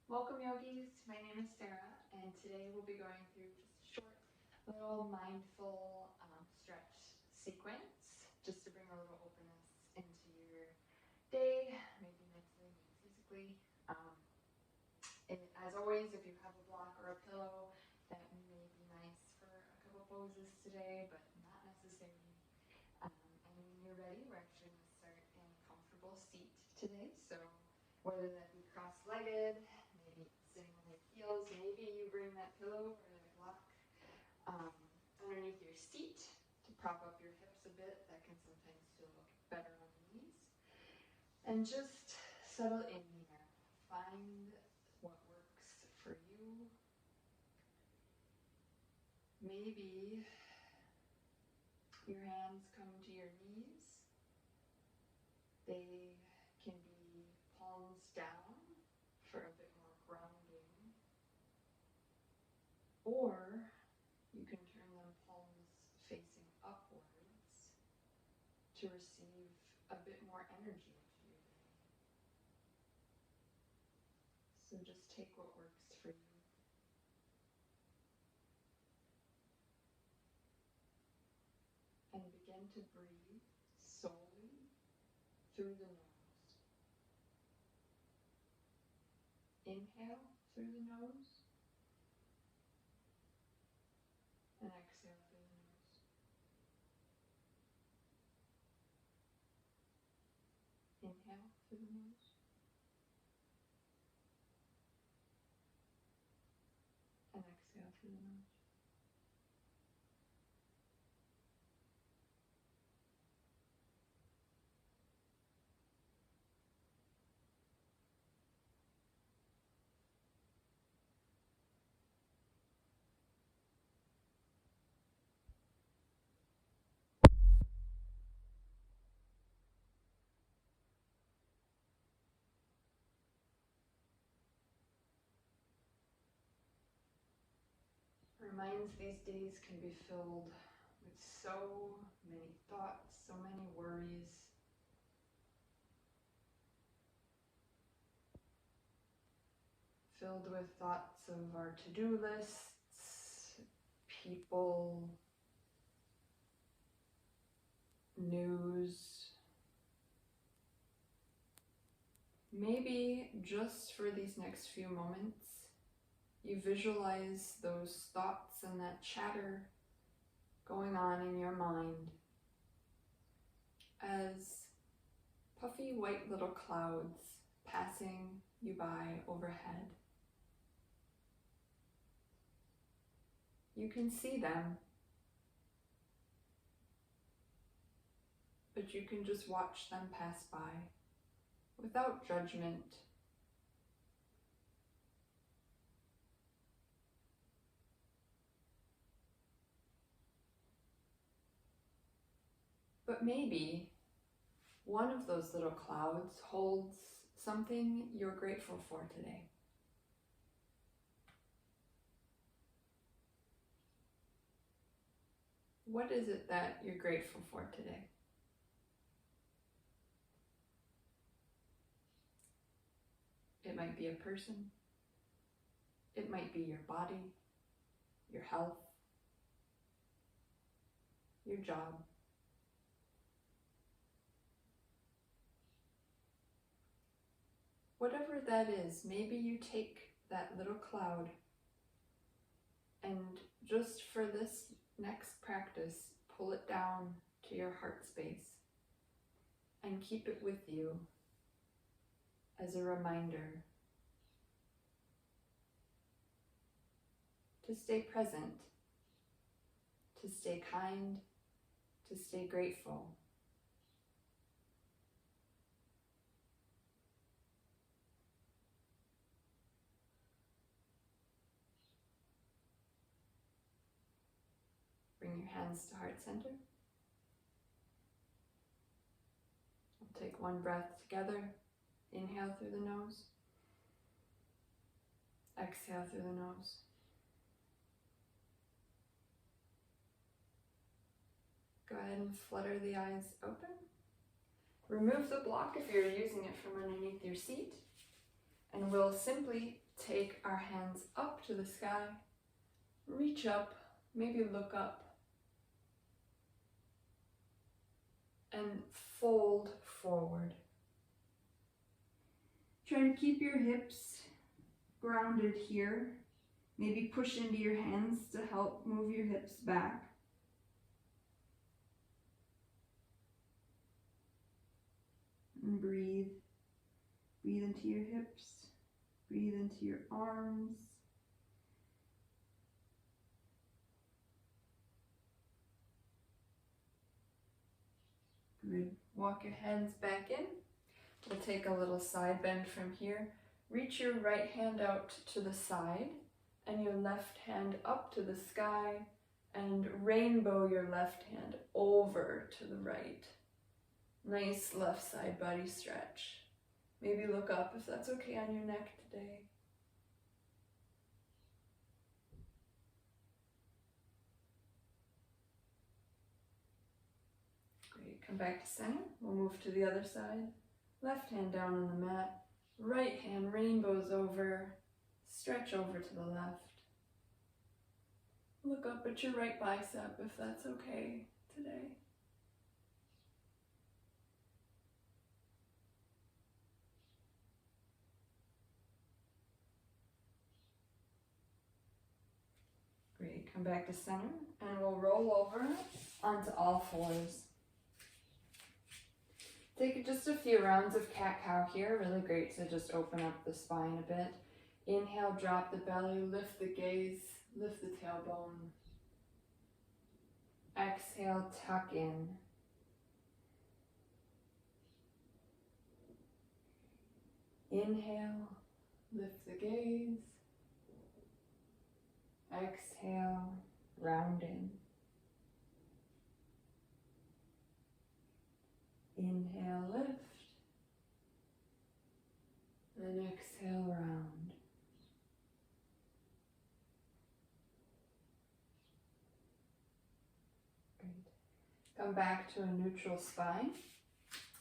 Welcome yogis, my name is Sara and today we'll be going through just a short little mindful stretch sequence just to bring a little openness into your day, maybe mentally, maybe physically. As always, if you have a block or a pillow, that may be nice for a couple poses today, but not necessary. And when you're ready, we're actually going to start in a comfortable seat today. So whether that be cross-legged, maybe sitting on your heels, maybe you bring that pillow or that block underneath your seat to prop up your hips a bit. That can sometimes feel better on the knees. And just settle in here. Find what works for you. Maybe your hands come to your knees. They can be palms down for a bit more grounding. Or you can turn them palms facing upwards to receive a bit more energy into your day. So just take what works for you. And begin to breathe solely through the nose. Inhale through the nose and exhale through the nose. Inhale through the nose and exhale through the nose. Reminds these days can be filled with so many thoughts, so many worries. Filled with thoughts of our to-do lists, people, news. Maybe just for these next few moments, you visualize those thoughts and that chatter going on in your mind as puffy white little clouds passing you by overhead. You can see them, but you can just watch them pass by without judgment. But maybe one of those little clouds holds something you're grateful for today. What is it that you're grateful for today? It might be a person. It might be your body, your health, your job. Whatever that is, maybe you take that little cloud and just for this next practice, pull it down to your heart space and keep it with you as a reminder to stay present, to stay kind, to stay grateful. Bring your hands to heart center. We'll take one breath together. Inhale through the nose. Exhale through the nose. Go ahead and flutter the eyes open. Remove the block if you're using it from underneath your seat. And we'll simply take our hands up to the sky, reach up, maybe look up, and fold forward. Try to keep your hips grounded here. Maybe push into your hands to help move your hips back. And breathe. Breathe into your hips. Breathe into your arms. Good. Walk your hands back in. We'll take a little side bend from here. Reach your right hand out to the side and your left hand up to the sky, and rainbow your left hand over to the right. Nice left side body stretch. Maybe look up if that's okay on your neck today. Great, come back to center. We'll move to the other side. Left hand down on the mat. Right hand rainbows over. Stretch over to the left. Look up at your right bicep if that's okay today. Great, come back to center and we'll roll over onto all fours. Take just a few rounds of cat-cow here. Really great to just open up the spine a bit. Inhale, drop the belly, lift the gaze, lift the tailbone. Exhale, tuck in. Inhale, lift the gaze. Exhale, round in. Inhale, lift. Then exhale, round. Great. Come back to a neutral spine.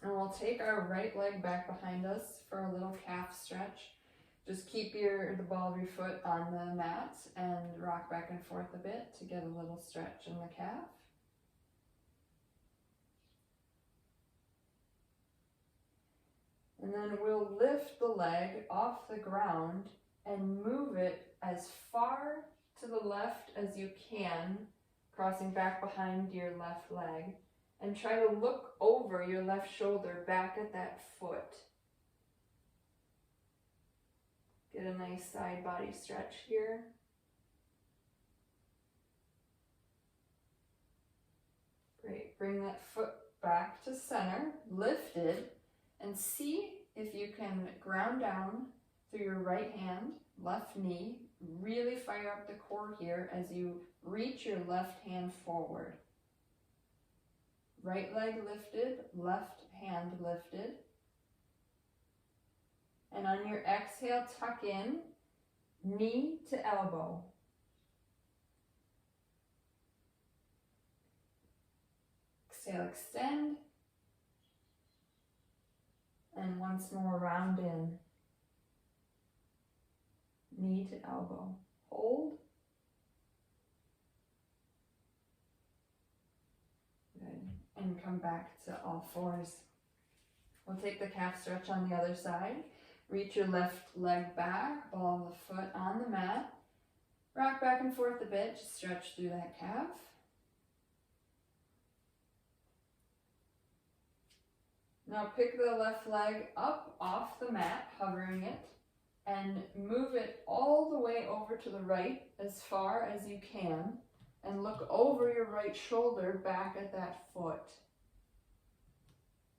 And we'll take our right leg back behind us for a little calf stretch. Just keep the ball of your foot on the mat and rock back and forth a bit to get a little stretch in the calf. And then we'll lift the leg off the ground and move it as far to the left as you can, crossing back behind your left leg. And try to look over your left shoulder back at that foot. Get a nice side body stretch here. Great. Bring that foot back to center, lifted, and see if you can ground down through your right hand, left knee. Really fire up the core here as you reach your left hand forward. Right leg lifted, left hand lifted. And on your exhale, tuck in, knee to elbow. Exhale, extend. And once more, round in. Knee to elbow. Hold. Good. And come back to all fours. We'll take the calf stretch on the other side. Reach your left leg back, ball of the foot on the mat. Rock back and forth a bit, just stretch through that calf. Now pick the left leg up off the mat, hovering it, and move it all the way over to the right as far as you can, and look over your right shoulder back at that foot.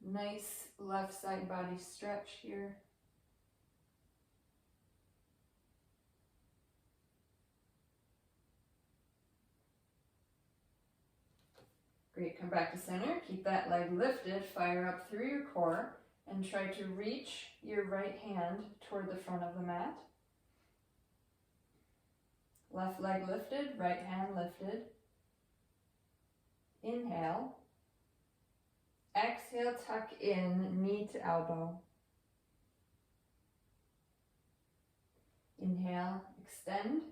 Nice left side body stretch here. Great, come back to center, keep that leg lifted, fire up through your core, and try to reach your right hand toward the front of the mat. Left leg lifted, right hand lifted. Inhale. Exhale, tuck in, knee to elbow. Inhale, extend.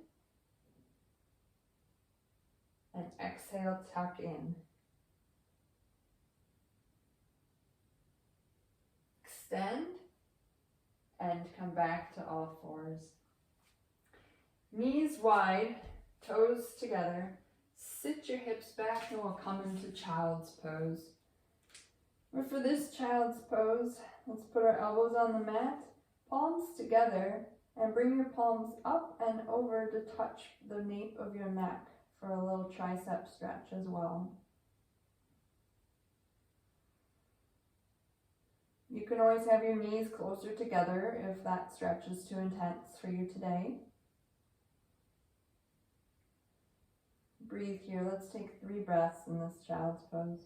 And exhale, tuck in. Extend and come back to all fours. Knees wide, toes together. Sit your hips back and we'll come into child's pose. And for this child's pose, let's put our elbows on the mat, palms together, and bring your palms up and over to touch the nape of your neck for a little tricep stretch as well. You can always have your knees closer together if that stretch is too intense for you today. Breathe here. Let's take 3 breaths in this child's pose.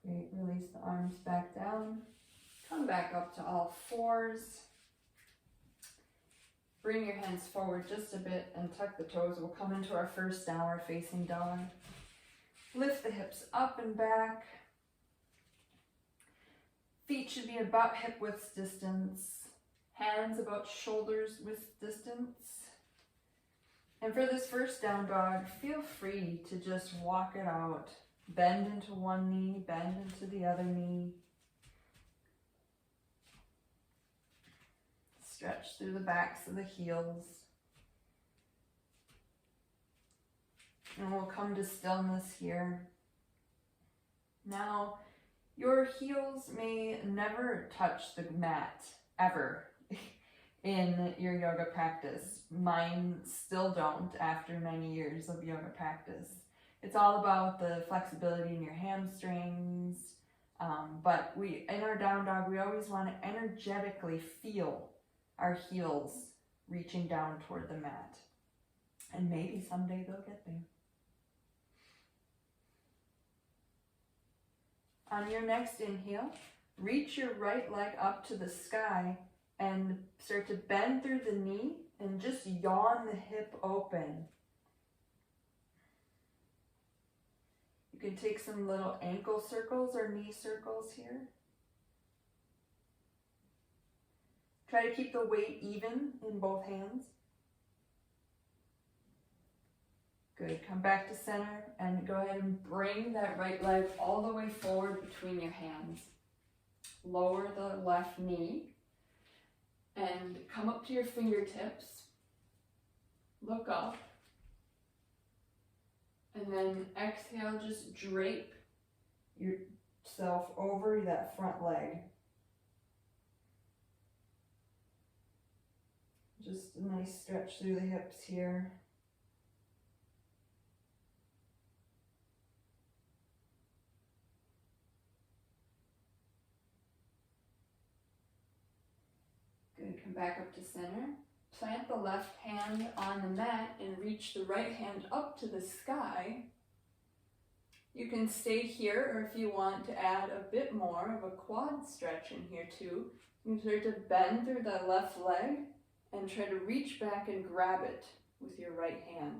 Great. Release the arms back down. Come back up to all fours. Bring your hands forward just a bit and tuck the toes. We'll come into our first downward facing dog. Lift the hips up and back. Feet should be about hip width distance. Hands about shoulders width distance. And for this first down dog, feel free to just walk it out. Bend into one knee, bend into the other knee. Stretch through the backs of the heels. And we'll come to stillness here. Now, your heels may never touch the mat, ever, in your yoga practice. Mine still don't after many years of yoga practice. It's all about the flexibility in your hamstrings, but in our down dog, we always want to energetically feel our heels reaching down toward the mat. And maybe someday they'll get there. On your next inhale, reach your right leg up to the sky and start to bend through the knee and just yawn the hip open. You can take some little ankle circles or knee circles here. Try to keep the weight even in both hands. Good. Come back to center and go ahead and bring that right leg all the way forward between your hands. Lower the left knee and come up to your fingertips. Look up. And then exhale, just drape yourself over that front leg. Just a nice stretch through the hips here. Good, come back up to center. Plant the left hand on the mat and reach the right hand up to the sky. You can stay here, or if you want to add a bit more of a quad stretch in here too, you can start to bend through the left leg and try to reach back and grab it with your right hand.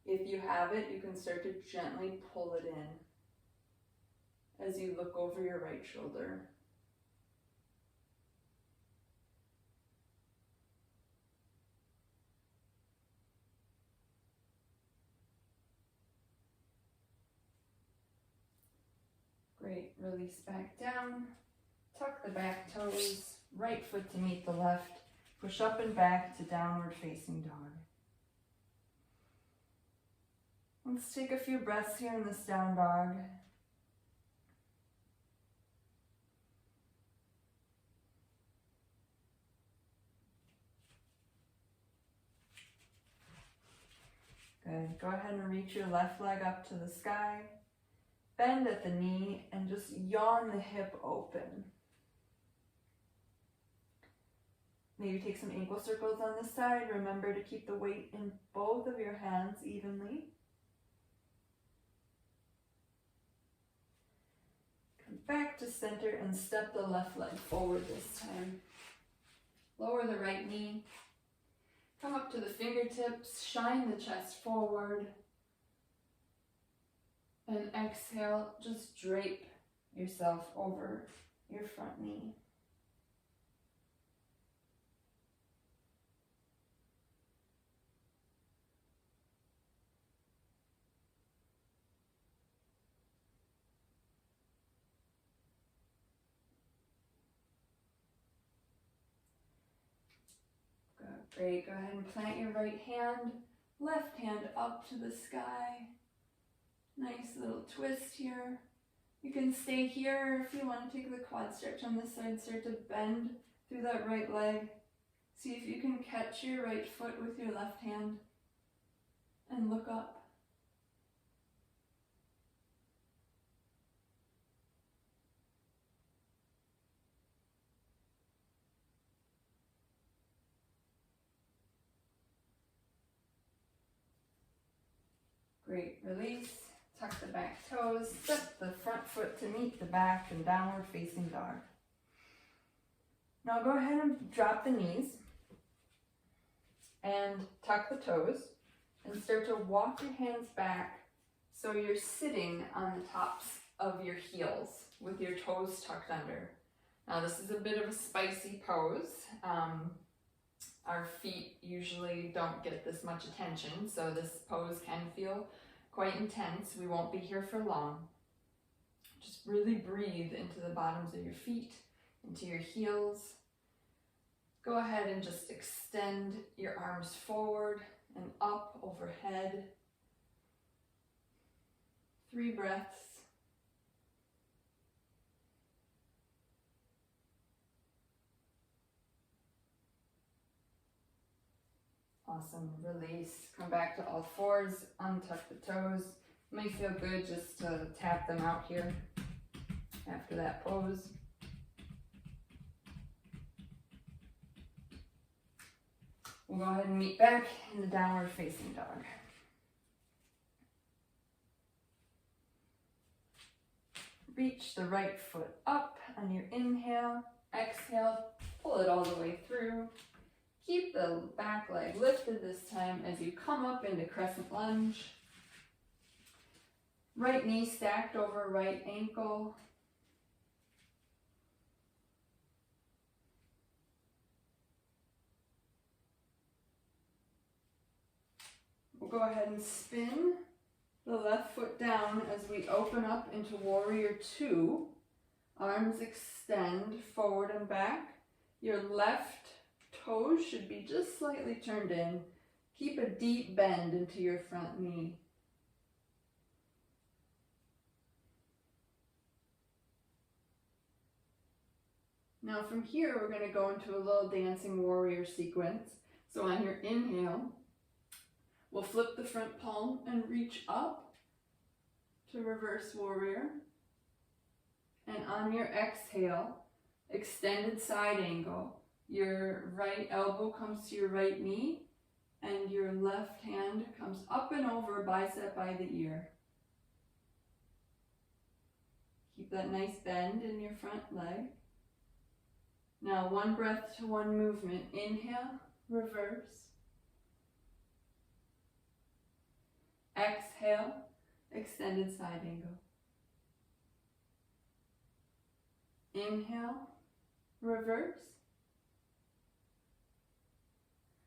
If you have it, you can start to gently pull it in as you look over your right shoulder. Great, release back down. Tuck the back toes, right foot to meet the left. Push up and back to downward facing dog. Let's take a few breaths here in this down dog. Good. Go ahead and reach your left leg up to the sky. Bend at the knee and just yawn the hip open. Maybe take some ankle circles on this side. Remember to keep the weight in both of your hands evenly. Come back to center and step the left leg forward this time. Lower the right knee. Come up to the fingertips, shine the chest forward. And exhale, just drape yourself over your front knee. Great, go ahead and plant your right hand, left hand up to the sky. Nice little twist here. You can stay here if you want to take the quad stretch on this side, start to bend through that right leg. See if you can catch your right foot with your left hand and look up. Great, release, tuck the back toes, step the front foot to meet the back and downward facing dog. Now go ahead and drop the knees and tuck the toes and start to walk your hands back so you're sitting on the tops of your heels with your toes tucked under. Now this is a bit of a spicy pose. Our feet usually don't get this much attention, so this pose can feel quite intense. We won't be here for long. Just really breathe into the bottoms of your feet, into your heels. Go ahead and just extend your arms forward and up overhead. 3 breaths. Awesome, release, come back to all fours, untuck the toes. It may feel good just to tap them out here after that pose. We'll go ahead and meet back in the downward facing dog. Reach the right foot up on your inhale, exhale, pull it all the way through. Keep the back leg lifted this time as you come up into crescent lunge. Right knee stacked over right ankle. We'll go ahead and spin the left foot down as we open up into Warrior Two. Arms extend forward and back. Your left toes should be just slightly turned in. Keep a deep bend into your front knee. Now from here, we're going to go into a little dancing warrior sequence. So on your inhale, we'll flip the front palm and reach up to reverse warrior. And on your exhale, extended side angle. Your right elbow comes to your right knee and your left hand comes up and over, bicep by the ear. Keep that nice bend in your front leg. Now 1 breath to 1 movement. Inhale, reverse. Exhale, extended side angle. Inhale, reverse.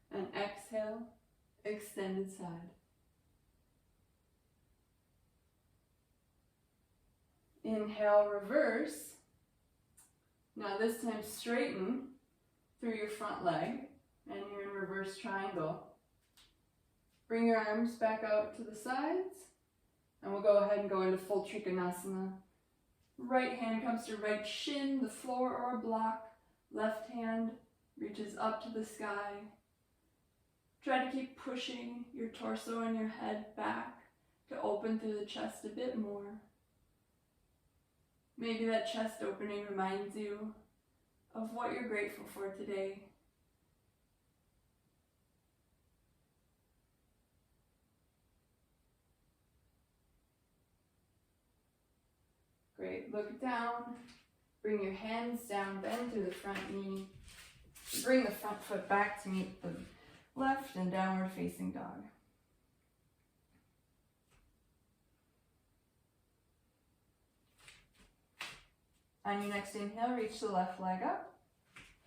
And exhale, extended side. Inhale, reverse. Now this time straighten through your front leg and you're in reverse triangle. Bring your arms back out to the sides and we'll go ahead and go into full Trikonasana. Right hand comes to right shin, the floor or a block. Left hand reaches up to the sky. Try to keep pushing your torso and your head back to open through the chest a bit more. Maybe that chest opening reminds you of what you're grateful for today. Great, look down. Bring your hands down, bend through the front knee. Bring the front foot back to meet the left and downward facing dog. On your next inhale, reach the left leg up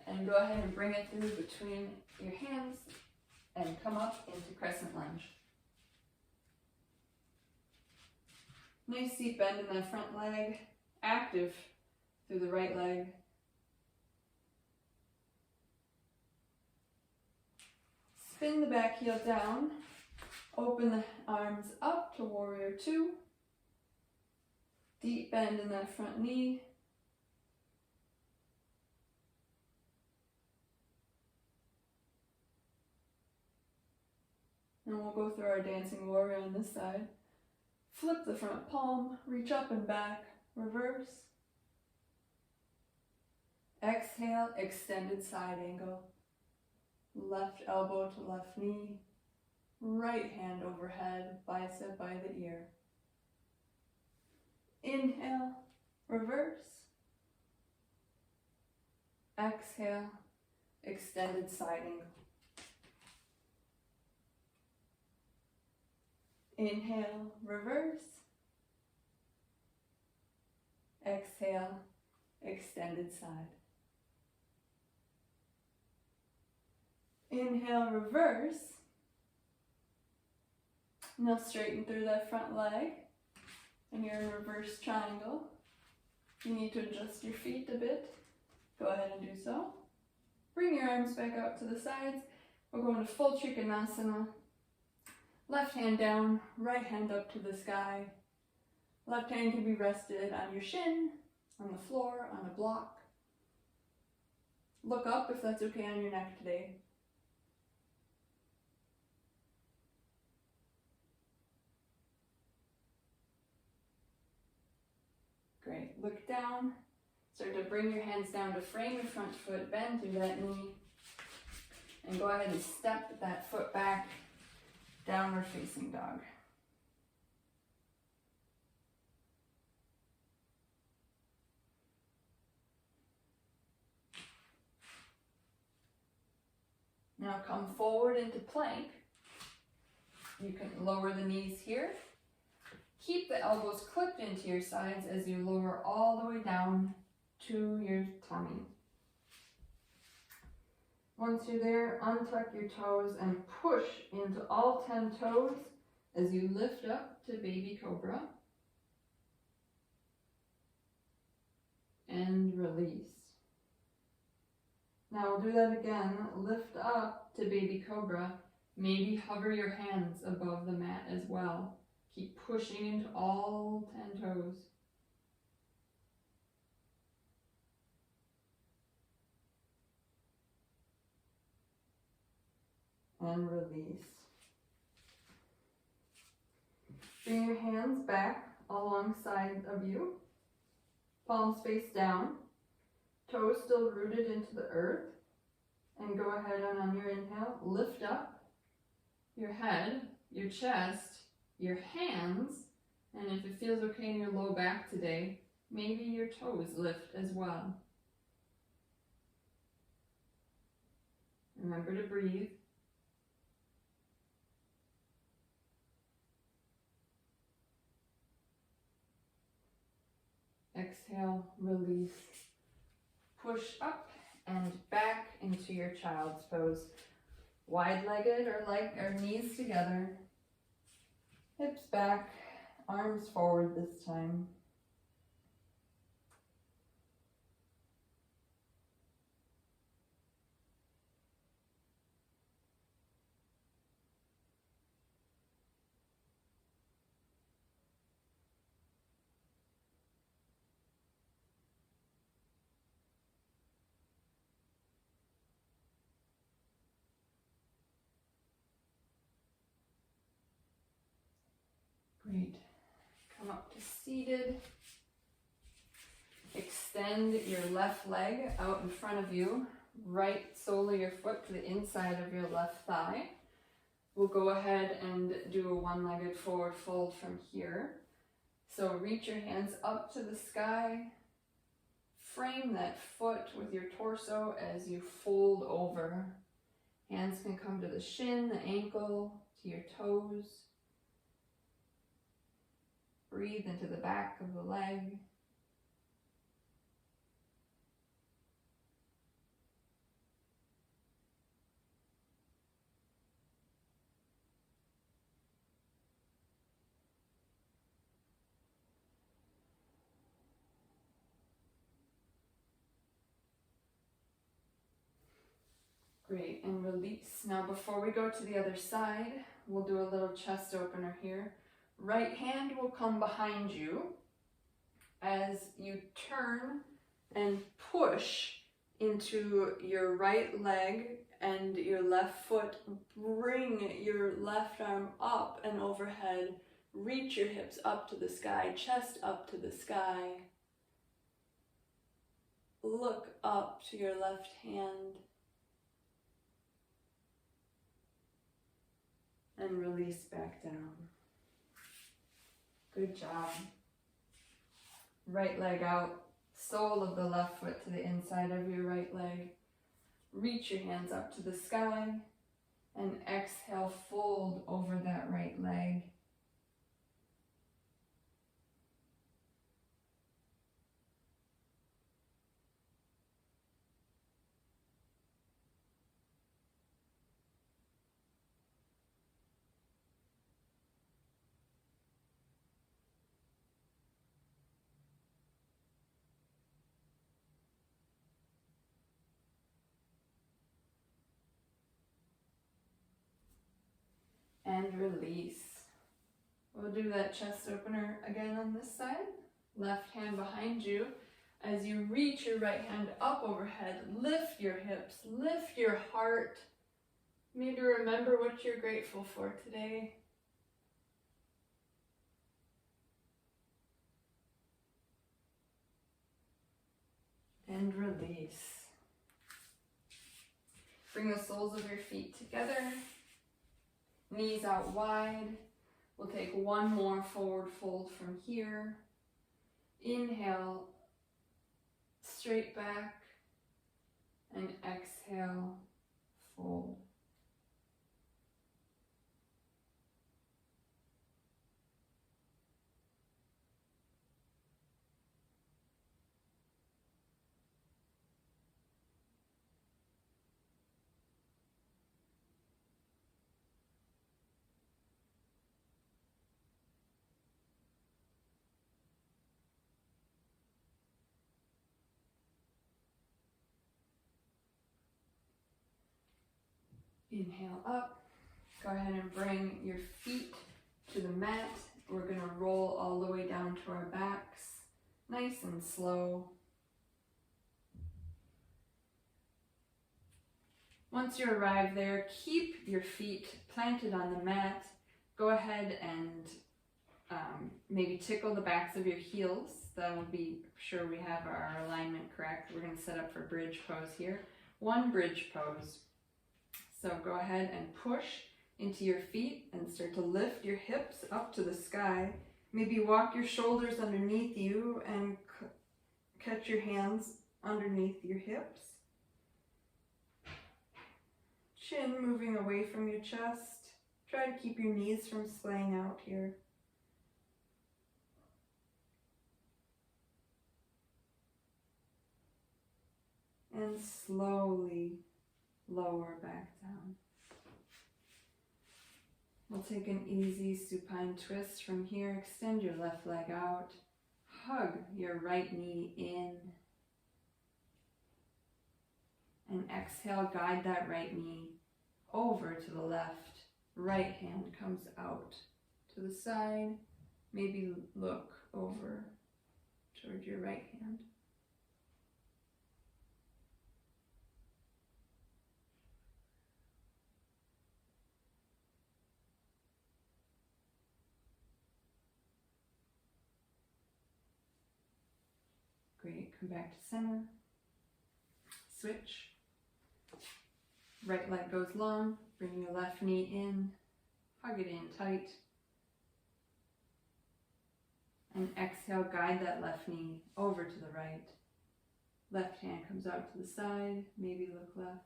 and go ahead and bring it through between your hands and come up into crescent lunge. Nice deep bend in that front leg, active through the right leg. Spin the back heel down, open the arms up to warrior two. Deep bend in that front knee. And we'll go through our dancing warrior on this side. Flip the front palm, reach up and back, reverse. Exhale, extended side angle. Left elbow to left knee. Right hand overhead, bicep by the ear. Inhale, reverse. Exhale, extended side angle. Inhale, reverse. Exhale, extended side. Inhale, reverse. Now straighten through that front leg. And you're in reverse triangle. If you need to adjust your feet a bit, go ahead and do so. Bring your arms back out to the sides. We're going to full Trikonasana. Left hand down, right hand up to the sky. Left hand can be rested on your shin, on the floor, on a block. Look up if that's okay on your neck today. Great, look down. Start to bring your hands down to frame your front foot, bend through that knee. And go ahead and step that foot back. Downward facing dog. Now come forward into plank. You can lower the knees here. Keep the elbows clipped into your sides as you lower all the way down to your tummy. Once you're there, untuck your toes and push into all 10 toes as you lift up to baby cobra. And release. Now we'll do that again. Lift up to baby cobra. Maybe hover your hands above the mat as well. Keep pushing into all 10 toes. And release. Bring your hands back alongside of you. Palms face down. Toes still rooted into the earth. And go ahead and on your inhale, lift up your head, your chest, your hands, and if it feels okay in your low back today, maybe your toes lift as well. Remember to breathe. Exhale, release. Push up and back into your child's pose. Wide-legged or knees together. Hips back, arms forward this time. Great. Come up to seated. Extend your left leg out in front of you. Right sole of your foot to the inside of your left thigh. We'll go ahead and do a one-legged forward fold from here. So reach your hands up to the sky. Frame that foot with your torso as you fold over. Hands can come to the shin, the ankle, to your toes. Breathe into the back of the leg. Great, and release. Now before we go to the other side, we'll do a little chest opener here. Right hand will come behind you as you turn and push into your right leg and your left foot. Bring your left arm up and overhead. Reach your hips up to the sky, chest up to the sky. Look up to your left hand. And release back down. Good job. Right leg out, sole of the left foot to the inside of your right leg. Reach your hands up to the sky and exhale, fold over that right leg. And release. We'll do that chest opener again on this side. Left hand behind you. As you reach your right hand up overhead, lift your hips, lift your heart. Maybe remember what you're grateful for today. And release. Bring the soles of your feet together. Knees out wide. We'll take one more forward fold from here. Inhale, straight back, and exhale, fold. Inhale up. Go ahead and bring your feet to the mat. We're going to roll all the way down to our backs, nice and slow. Once you arrive there, keep your feet planted on the mat. Go ahead and maybe tickle the backs of your heels. That will be sure we have our alignment correct. We're going to set up for bridge pose here. One bridge pose. So go ahead and push into your feet and start to lift your hips up to the sky. Maybe walk your shoulders underneath you and catch your hands underneath your hips. Chin moving away from your chest. Try to keep your knees from splaying out here. And slowly lower back down. We'll take an easy supine twist from here. Extend your left leg out. Hug your right knee in. And exhale, guide that right knee over to the left. Right hand comes out to the side. Maybe look over toward your right hand. Great, come back to center. Switch. Right leg goes long. Bring your left knee in. Hug it in tight. And exhale, guide that left knee over to the right. Left hand comes out to the side, maybe look left.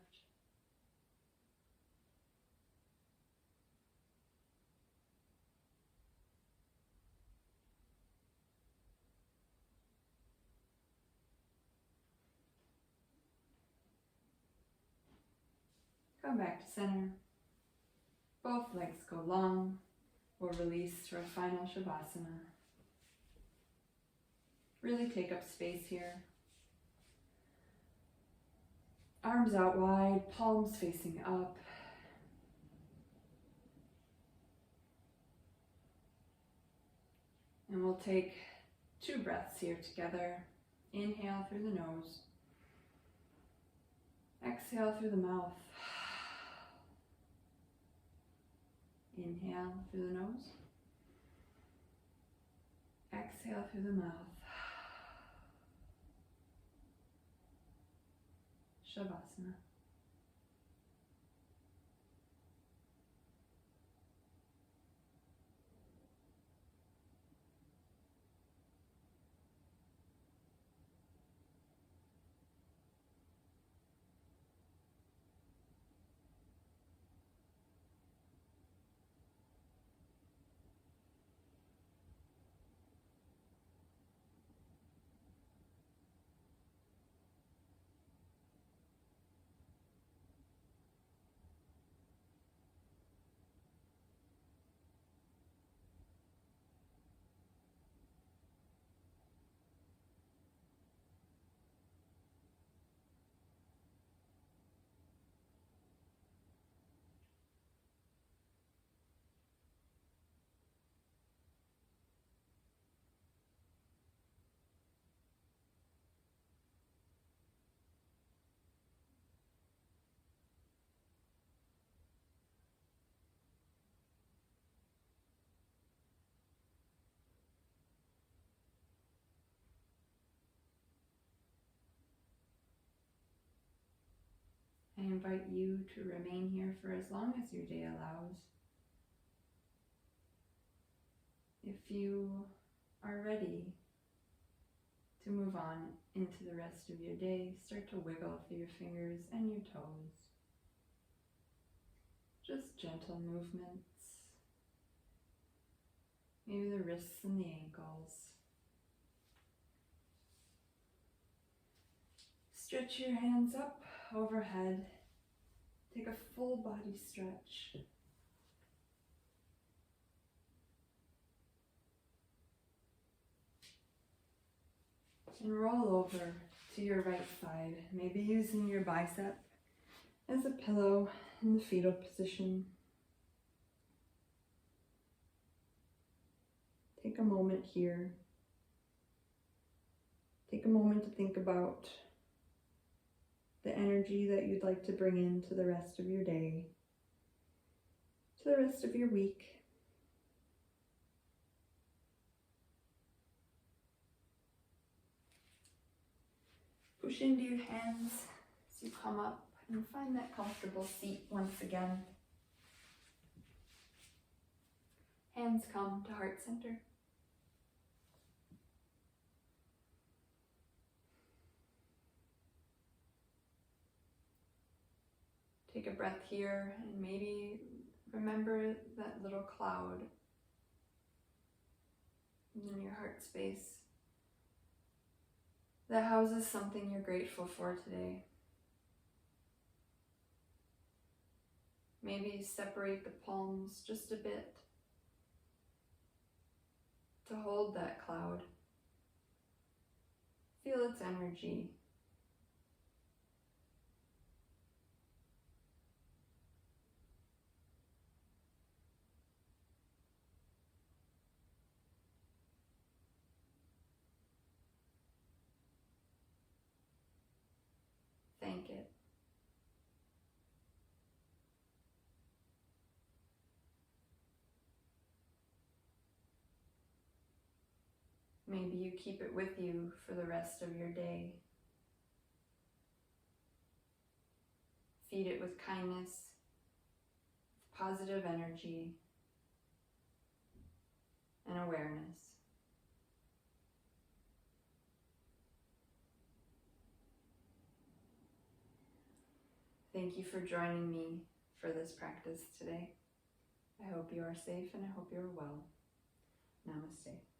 Come back to center. Both legs go long. We'll release for a final Shavasana. Really take up space here. Arms out wide, palms facing up. And we'll take 2 breaths here together. Inhale through the nose. Exhale through the mouth. Inhale through the nose. Exhale through the mouth. Shavasana. I invite you to remain here for as long as your day allows. If you are ready to move on into the rest of your day, start to wiggle through your fingers and your toes. Just gentle movements. Maybe the wrists and the ankles. Stretch your hands up overhead. Take a full body stretch. And roll over to your right side, maybe using your bicep as a pillow in the fetal position. Take a moment here. Take a moment to think about the energy that you'd like to bring into the rest of your day, to the rest of your week. Push into your hands as you come up and find that comfortable seat once again. Hands come to heart center. Take a breath here and maybe remember that little cloud in your heart space that houses something you're grateful for today. Maybe separate the palms just a bit to hold that cloud. Feel its energy. Thank it. Maybe you keep it with you for the rest of your day. Feed it with kindness, positive energy, and awareness. Thank you for joining me for this practice today. I hope you are safe and I hope you're well. Namaste.